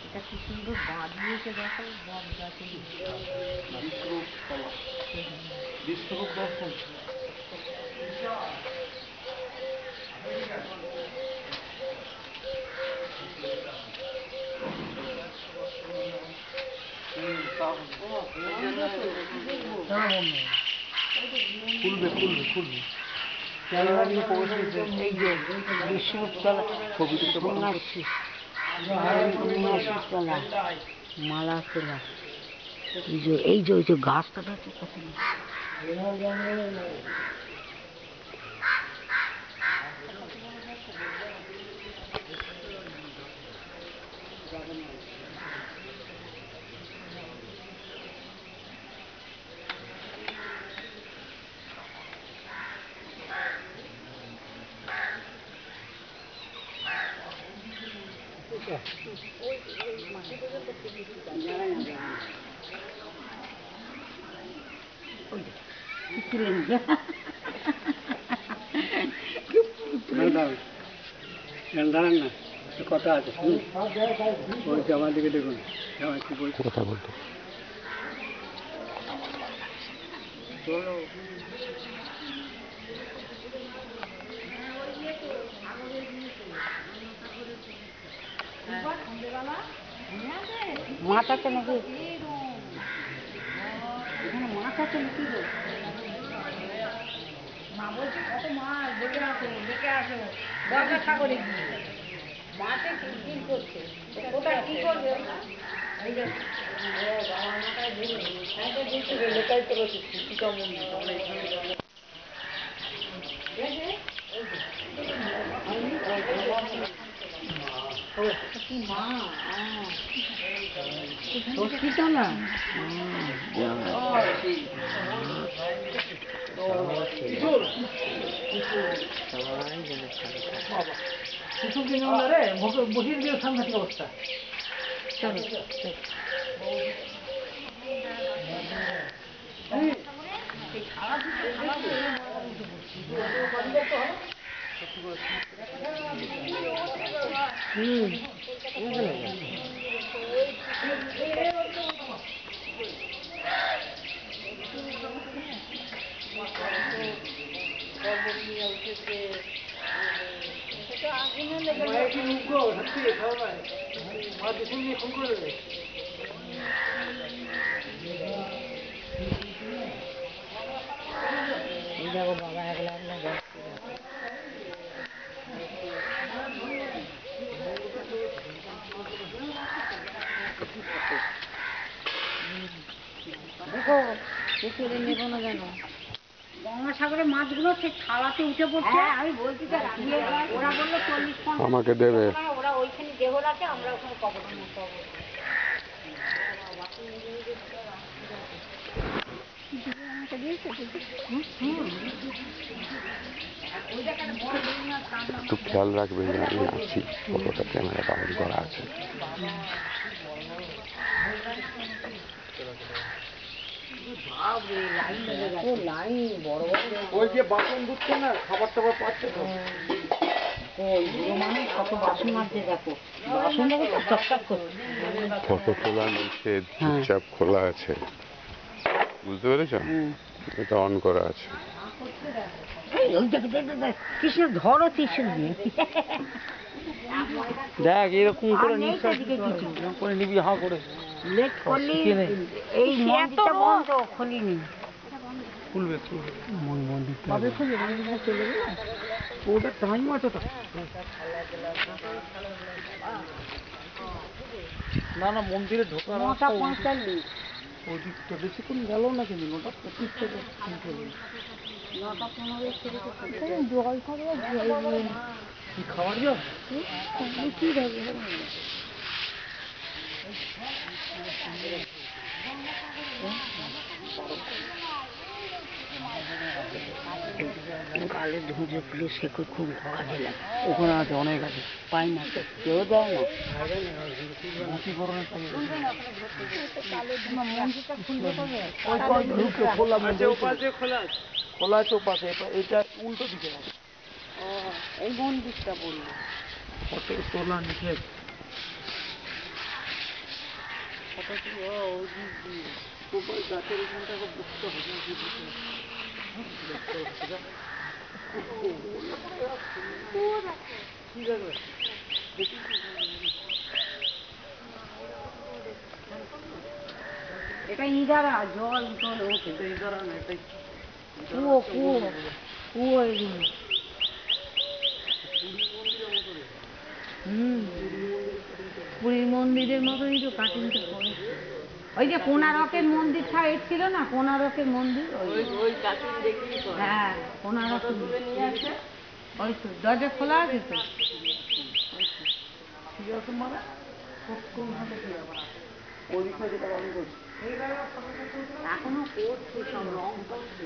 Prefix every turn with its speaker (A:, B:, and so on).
A: এটা কি সুন্দর বাঁধিয়েছে দেখো, বট গাছে
B: বিশ্বরূপ দর্শন। খুলবে খুলবে খুলবে
A: এই যে বিশ্বরূপতলা সন্ন্যাসীতলা মালা তোলা, এই যে ওই যে গাছটা দেখো কত
B: দাঁড়ান না, কথা আছে। ওই জামার দিকে দেখুন, জামাই কি বলছে, কথা বলতো। চলো
A: মাছ আছে নাকি? এখানে মাছ আছে নাকি? মা বলছে কত মাছ, দেখে আসো দেখে আসো, গঙ্গা সাগরে গিয়ে মাছে কিল করছে, কোথায় কি করবে? এই যে বাবা মাথায় দেখে লোকাই তো রয়েছে সীতা মন্দির, আমরা এখানে কি মা ষষ্ঠীটা না
B: বসিয়ে দিয়ে সাংঘাতিক অবস্থা।
A: চলো দেখো বাবা একলা একলা যাচ্ছে। দেখো পুকুরে নেবো না কেন, গঙ্গাসাগরের মাছগুলো সেই থালাতে উঠে পড়ছে। আমি বলছি ওরা বললো 40-50
C: আমাকে দেবে,
A: ওরা ওইখানে দেহ রাখে, আমরা ওখানে কবর করবো।
C: একটু খেয়াল রাখবেন যে আমি আছি, কতটা ক্যামেরাটা অন করা আছে।
B: ওই যে বাসন ধুচ্ছে না, খাবার টাবার পাচ্ছে তো।
C: ফটো তোলা নিষেধ, চুপচাপ খোলা আছে, বুঝতে পেরেছ? এটা অন করা আছে।
A: কৃষ্ণ ধরো ত্রিশুল দিয়ে
B: দেখ এরকম করে করে নিবি, হা করে
A: লেট করলি এই মন্দিরটা বন্ধ, খুলিনি।
B: খুলবে খুলবে মন্দিরটা
A: খুলবে, মন্দিরটা চলে গেল।
B: ওটা টাইম আছে তো। না না, মন্দিরে ঢোকার
A: 9:45
B: ওই দিকটা বেশিক্ষণ গেল না, কিন্তু 9:25 থেকে
A: 9:15 জল থাকবে,
B: কি খাবার জল
A: কি থাকবে। কালে ধুঁজে পুলিশকে খুব ধরা দিলাম,
B: ওখানে আছে, অনেক আছে,
A: পাই না তো, কেউ দেয় না।
B: খোলা আছে ওপাশে, এটা উল্টো দিকে আছে।
A: এই মন্দিরটা বললো
B: ফটো তোলা নিষেধ। গাছের এখানটাকে বসতে হবে ঠিক আছে।
A: এটা ইদারা জল জল ওঠে।
B: এটা ইদারা না, এটাই
A: কুয়ো কুয়ো কুয়ো এগুলো। পুরীর মন্দিরের মতনই তো কাটিংটা করে। ওই যে কোণারকের মন্দির ছিল না, কোণারকের মন্দির
B: ওই কাটিং দেখি।
A: হ্যাঁ কোণারকের নিয়ে আসে। ওই তো দরজা খোলা আছে তো।
B: পরীক্ষা যেটা আমি করছি
A: এখনো করছে সব রং করছে।